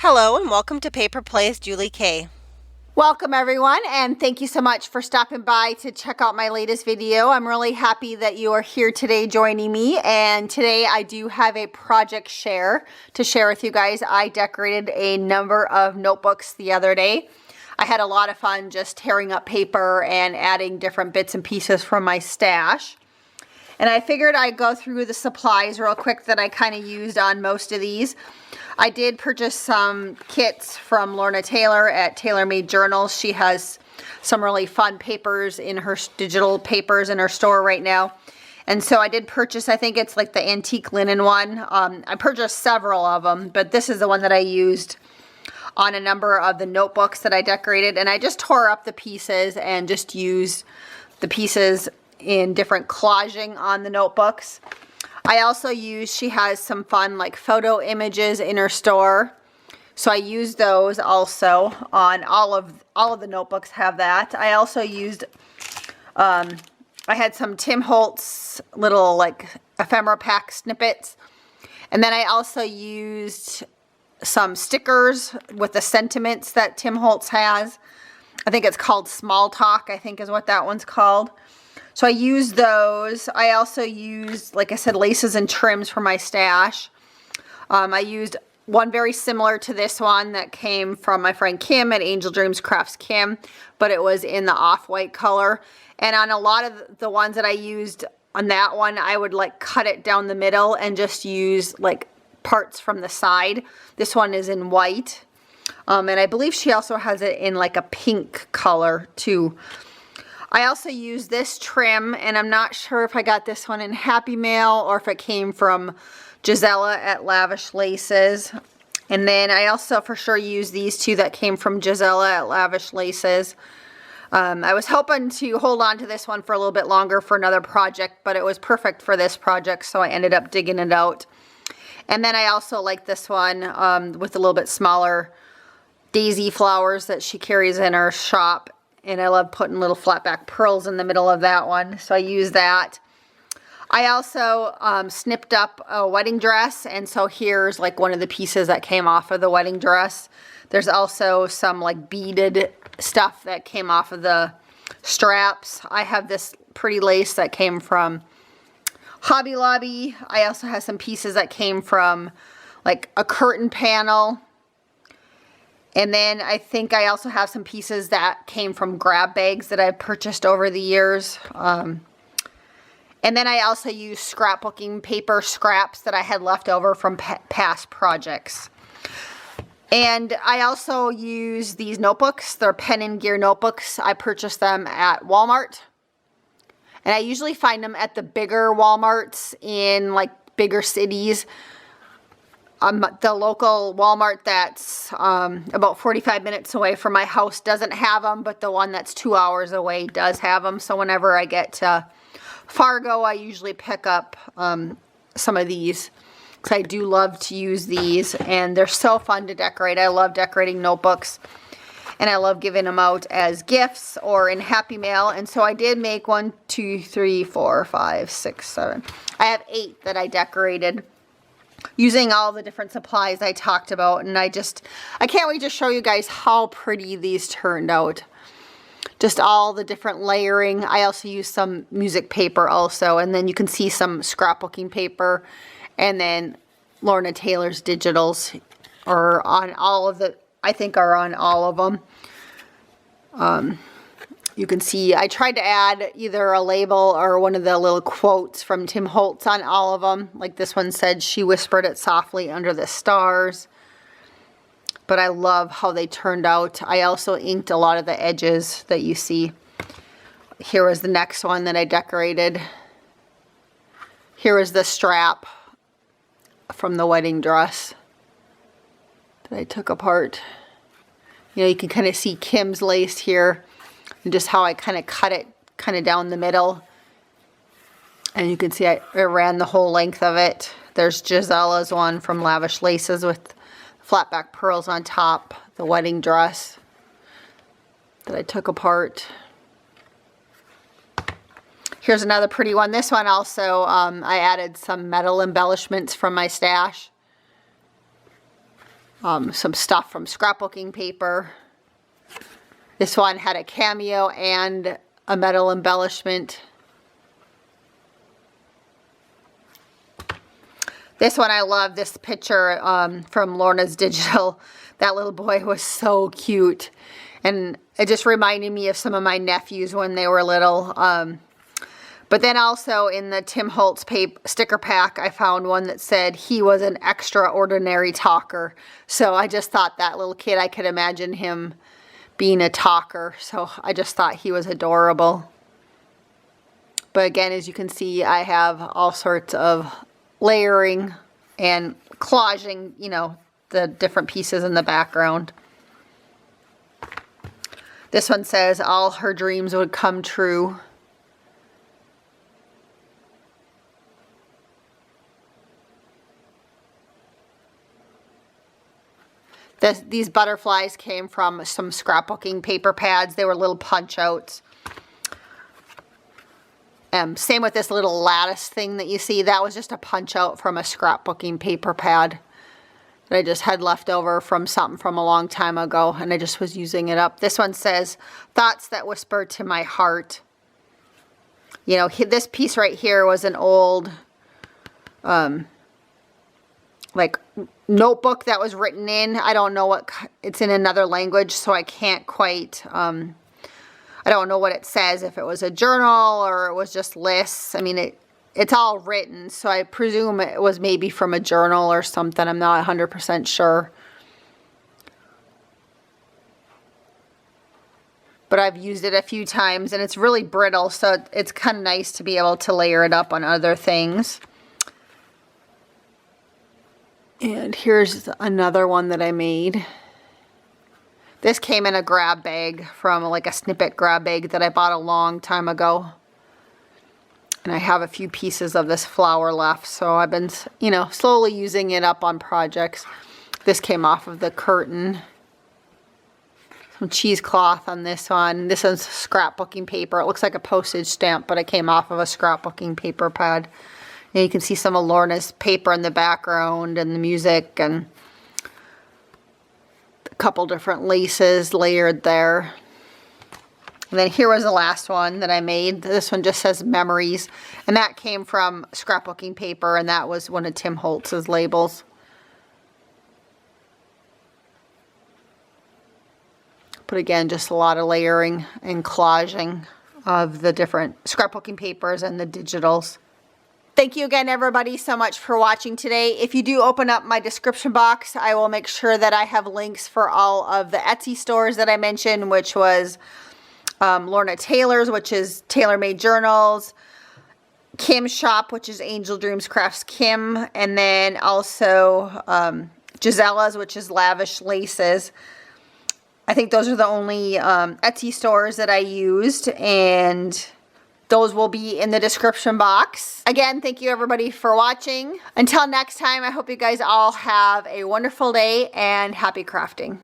Hello and welcome to Paper Plays Julie K. Welcome everyone, and thank you so much for stopping by to check out my latest video. I'm really happy that you are here today joining me, and today I do have a project share to share with you guys. I decorated a number of notebooks the other day. I had a lot of fun just tearing up paper and adding different bits and pieces from my stash. And I figured I'd go through the supplies real quick that I kind of used on most of these. I did purchase some kits from Lorna Taylor at Taylor Made Journals. She has some really fun papers in her digital papers in her store right now. And so I did purchase, I think it's like the antique linen one. I purchased several of them, but this is the one that I used on a number of the notebooks that I decorated. And I just tore up the pieces and just used the pieces in different collaging on the notebooks. I also use, she has some fun like photo images in her store. So I used those also on all of the notebooks have that. I also used, I had some Tim Holtz little like ephemera pack snippets. And then I also used some stickers with the sentiments that Tim Holtz has. I think it's called Small Talk, I think is what that one's called. So I used those. I also used, like I said, laces and trims for my stash. I used one very similar to this one that came from my friend Kim at Angel Dreams Crafts Kim, but it was in the off-white color. And on a lot of the ones that I used on that one, I would like cut it down the middle and just use like parts from the side. This one is in white. And I believe she also has it in like a pink color too. I also use this trim, and I'm not sure if I got this one in Happy Mail or if it came from Gisela at Lavish Laces. And then I also for sure use these two that came from Gisela at Lavish Laces. I was hoping to hold on to this one for a little bit longer for another project, but it was perfect for this project, so I ended up digging it out. And then I also like this one with a little bit smaller daisy flowers that she carries in her shop. And I love putting little flat back pearls in the middle of that one. So I use that. I also snipped up a wedding dress. And so here's like one of the pieces that came off of the wedding dress. There's also some like beaded stuff that came off of the straps. I have this pretty lace that came from Hobby Lobby. I also have some pieces that came from like a curtain panel. And then I think I also have some pieces that came from grab bags that I've purchased over the years. And then I also use scrapbooking paper scraps that I had left over from past projects. And I also use these notebooks. They're Pen and Gear notebooks. I purchased them at Walmart. And I usually find them at the bigger Walmarts in like bigger cities. The local Walmart that's about 45 minutes away from my house doesn't have them, but the one that's 2 hours away does have them. So whenever I get to Fargo, I usually pick up some of these because I do love to use these, and they're so fun to decorate. I love decorating notebooks, and I love giving them out as gifts or in Happy Mail. And so I did make 1, 2, 3, 4, 5, 6, 7. I have 8 that I decorated using all the different supplies I talked about, and I can't wait to show you guys how pretty these turned out. Just all the different layering. I also used some music paper also, and then you can see some scrapbooking paper, and then Lorna Taylor's digitals are on all of the, I think are on all of them. You can see I tried to add either a label or one of the little quotes from Tim Holtz on all of them. Like this one said, "She whispered it softly under the stars." But I love how they turned out. I also inked a lot of the edges that you see. Here was the next one that I decorated. Here is the strap from the wedding dress that I took apart. You know, you can kind of see Kim's lace here. And just how I kind of cut it kind of down the middle. And you can see I ran the whole length of it. There's Gisela's one from Lavish Laces with flat back pearls on top. The wedding dress that I took apart. Here's another pretty one. This one also, I added some metal embellishments from my stash. some stuff from scrapbooking paper. This one had a cameo and a metal embellishment. This one I love, this picture from Lorna's Digital. That little boy was so cute. And it just reminded me of some of my nephews when they were little. But then also in the Tim Holtz sticker pack, I found one that said he was an extraordinary talker. So I just thought that little kid, I could imagine him being a talker. So I just thought he was adorable. But again, as you can see, I have all sorts of layering and collaging, you know, the different pieces in the background. This one says all her dreams would come true. These butterflies came from some scrapbooking paper pads. They were little punch outs. Same with this little lattice thing that you see. That was just a punch out from a scrapbooking paper pad that I just had left over from something from a long time ago, and I just was using it up. This one says, thoughts that whisper to my heart. You know, this piece right here was an old, like, notebook that was written in. I don't know what, it's in another language, so I can't quite, I don't know what it says, if it was a journal or it was just lists. I mean, it's all written, so I presume it was maybe from a journal or something. I'm not 100% sure. But I've used it a few times, and it's really brittle, so it's kind of nice to be able to layer it up on other things. And here's another one that I made. This came in a grab bag from like a snippet grab bag that I bought a long time ago. And I have a few pieces of this flower left, so I've been, you know, slowly using it up on projects. This came off of the curtain. Some cheesecloth on this one. This is scrapbooking paper. It looks like a postage stamp, but it came off of a scrapbooking paper pad. And you can see some of Lorna's paper in the background and the music and a couple different laces layered there. And then here was the last one that I made. This one just says memories. And that came from scrapbooking paper, and that was one of Tim Holtz's labels. But again, just a lot of layering and collaging of the different scrapbooking papers and the digitals. Thank you again, everybody, so much for watching today. If you do open up my description box, I will make sure that I have links for all of the Etsy stores that I mentioned, which was Lorna Taylor's, which is Tailor Made Journals, Kim's shop, which is Angel Dreams Crafts Kim, and then also Gisella's, which is Lavish Laces. I think those are the only Etsy stores that I used, and those will be in the description box. Again, thank you everybody for watching. Until next time, I hope you guys all have a wonderful day and happy crafting.